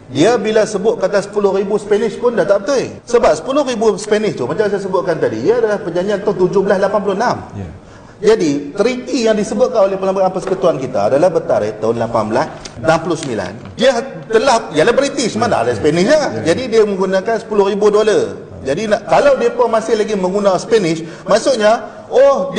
Dia bila sebut kata 10,000 Spanish pun dah tak betul. Sebab 10,000 Spanish tu macam saya sebutkan tadi, ia adalah perjanjian tahun 1786. Jadi treaty yang disebutkan oleh Perlembagaan Persekutuan kita adalah bertarikh tahun 1869. Dia telah, ialah British, mana ada Spanish lah. Jadi dia menggunakan $10,000. Jadi kalau mereka masih lagi menggunakan Spanish, maksudnya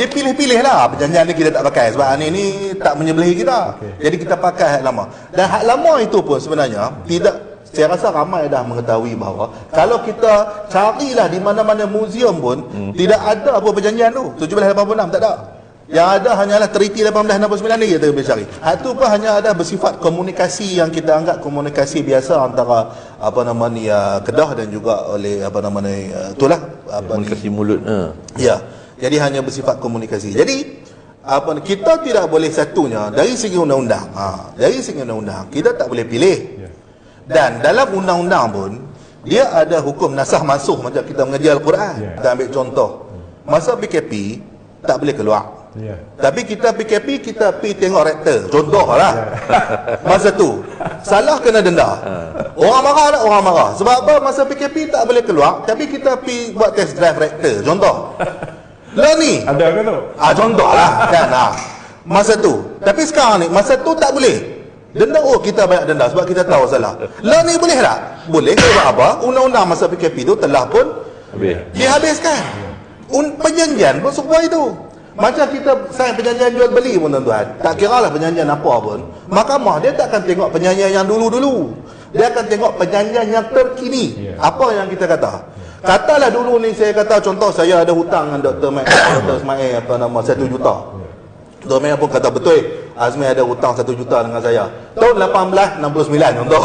dia pilih-pilih lah perjanjian ni kita tak pakai sebab ni tak menyebelahi kita. Jadi kita pakai hak lama. Dan hak lama itu pun sebenarnya tidak, saya rasa ramai dah mengetahui bahawa kalau kita carilah di mana-mana muzium pun tidak ada apa perjanjian tu 1786, tak ada. Yang ada hanyalah Treaty 1869 ni kita boleh cari. Hak tu pun hanya ada bersifat komunikasi yang kita anggap komunikasi biasa antara Kedah dan juga oleh itulah komunikasi mulut. Ya. Jadi hanya bersifat komunikasi. Jadi kita tidak boleh satunya dari segi undang-undang. Dari segi undang-undang kita tak boleh pilih. Dan dalam undang-undang pun dia ada hukum nasah mansuh macam kita mengaji Al-Quran. Kita ambil contoh. Masa PKP tak boleh keluar. Tapi kita PKP kita pergi tengok rektor. Contohlah. Masa tu salah kena denda. Orang marah tak? Orang marah. Sebab apa? Masa PKP tak boleh keluar, tapi kita pergi buat test drive rektor. Contoh. Lah ni. Ada ke tu? Contohlah kan. Masa tu. Tapi sekarang ni masa tu tak boleh. Denda, kita banyak denda sebab kita tahu salah. Lah ni boleh tak? Boleh. Sebab apa? Undang-undang masa PKP tu telah pun dihabiskan. Perjanjian pun serupa itu. Macam kita sign perjanjian jual beli pun tuan-tuan, tak kira lah perjanjian apa pun, mahkamah dia tak akan tengok perjanjian yang dulu-dulu. Dia akan tengok perjanjian yang terkini. Apa yang kita kata? Katalah dulu ni saya kata contoh saya ada hutang dengan Dr. Ismail 1 juta. Dr. Ismail pun kata betul, Azmi ada hutang 1 juta dengan saya. Tahun 1869 contoh.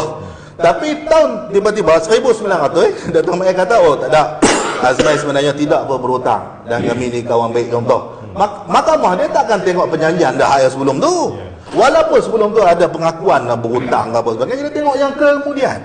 Tapi tahun tiba-tiba 1900 Dr. Ismail kata tak ada. Azmi sebenarnya tidak berhutang dan kami ni kawan baik contoh. Mahkamah dia tak akan tengok perjanjian dah ayat sebelum tu. Walaupun sebelum tu ada pengakuan berhutang ke apa sebagainya, dia tengok yang kemudian.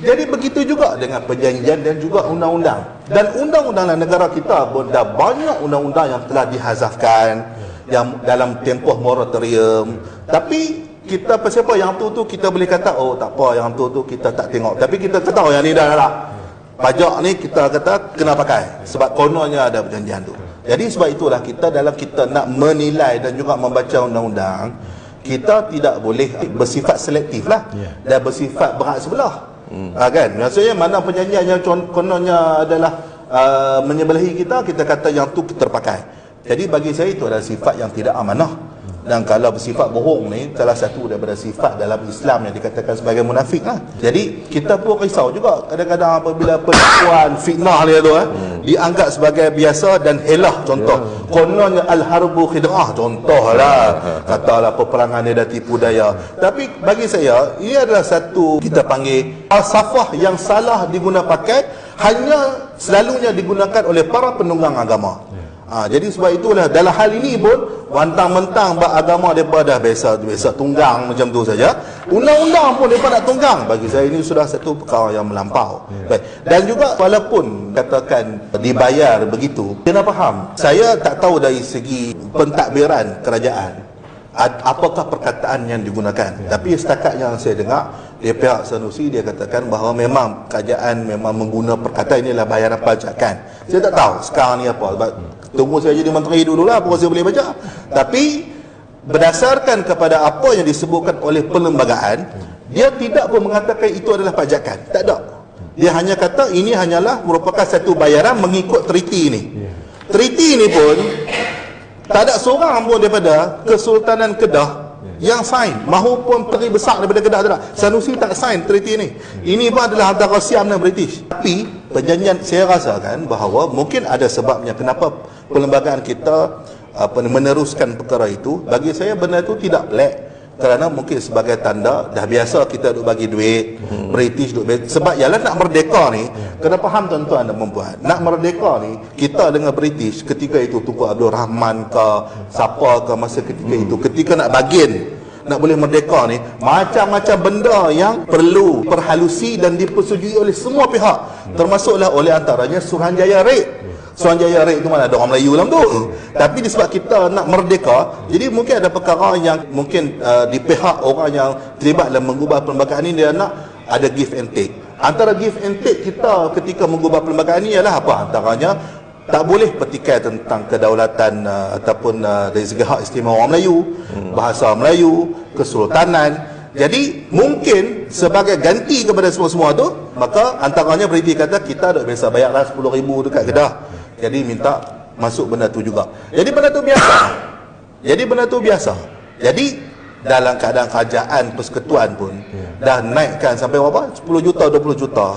Jadi begitu juga dengan perjanjian dan juga undang-undang. Dan undang-undang negara kita pun dah banyak undang-undang yang telah dihazafkan yang dalam tempoh moratorium. Tapi kita siapa yang tu kita boleh kata tak apa, yang tu kita tak tengok. Tapi kita tahu yang ni dah lah. Pajak ni kita kata kena pakai sebab kononnya ada perjanjian tu. Jadi sebab itulah kita nak menilai dan juga membaca undang-undang, kita tidak boleh bersifat selektif lah dan bersifat berat sebelah. Kan? Maksudnya mana perjanjian yang kononnya adalah menyebelahi kita kata yang tu terpakai. Jadi bagi saya itu adalah sifat yang tidak amanah. Dan kalau bersifat bohong ni salah satu daripada sifat dalam Islam yang dikatakan sebagai munafik lah. Jadi kita pun risau juga kadang-kadang apabila penipuan fitnah dia tu dianggap sebagai biasa dan helah contoh. Kononnya al-harbu khid'ah contohlah. Katalah peperangan dia dah tipu daya. Tapi bagi saya ini adalah satu kita panggil falsafah yang salah diguna pakai, hanya selalunya digunakan oleh para penunggang agama. Jadi sebab itulah dalam hal ini pun mentang-mentang agama mereka dah biasa tunggang macam tu saja. Undang-undang pun mereka nak tunggang. Bagi saya ini sudah satu perkara yang melampau. Baik. Dan juga walaupun katakan dibayar begitu, kena faham, saya tak tahu dari segi pentadbiran kerajaan apakah perkataan yang digunakan. Tapi setakat yang saya dengar dari pihak Sanusi, dia katakan bahawa memang kerajaan memang menggunakan perkataan inilah bayaran pajakan. Saya tak tahu sekarang ni apa, sebab tunggu saya jadi menteri dululah baru saya boleh baca. Tapi berdasarkan kepada apa yang disebutkan oleh perlembagaan, dia tidak pun mengatakan itu adalah pajakan. Tak ada. Dia hanya kata ini hanyalah merupakan satu bayaran mengikut treaty ini. Treaty ini pun tak ada seorang pun daripada Kesultanan Kedah yang sign, mahupun peri besar daripada Kedah tak ada. Sanusi tak sign treaty ni. Ini pun adalah antara Siam dan British. Tapi perjanjian saya rasakan bahawa mungkin ada sebabnya kenapa perlembagaan kita meneruskan perkara itu. Bagi saya benda itu tidak black, kerana mungkin sebagai tanda dah biasa kita duk bagi duit, British duk bagi. Sebab ialah nak merdeka ni, kena faham tuan-tuan dan puan-puan, nak merdeka ni kita dengan British ketika itu Tunku Abdul Rahman ke siapa ke masa ketika itu, ketika nak bagian nak boleh merdeka ni, macam-macam benda yang perlu perhalusi dan dipersetujui oleh semua pihak, termasuklah oleh antaranya Suruhanjaya Rate. Suruhanjaya Rate itu mana ada orang Melayu dalam tu. Tapi disebab kita nak merdeka, jadi mungkin ada perkara yang mungkin di pihak orang yang terlibat dalam mengubah perlembagaan ini, dia nak ada give and take. Antara give and take kita ketika mengubah perlembagaan ini ialah apa? Antaranya tak boleh petikai tentang kedaulatan ataupun dari segi hak istimewa orang Melayu, bahasa Melayu, kesultanan. Jadi mungkin sebagai ganti kepada semua-semua tu, maka antaranya berhenti kata kita dah biasa bayarlah 10,000 dekat Kedah. Jadi minta masuk benda tu juga. Jadi benda tu biasa. Jadi dalam keadaan kerajaan persekutuan pun dah naikkan sampai berapa? 10 juta, 20 juta.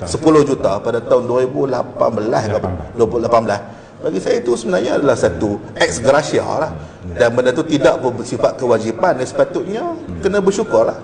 10 juta pada tahun 2018 ke apa? 2018. Bagi saya itu sebenarnya adalah satu ex gratia lah. Dan benda tu tidak bersifat kewajipan, dan sepatutnya kena bersyukur lah.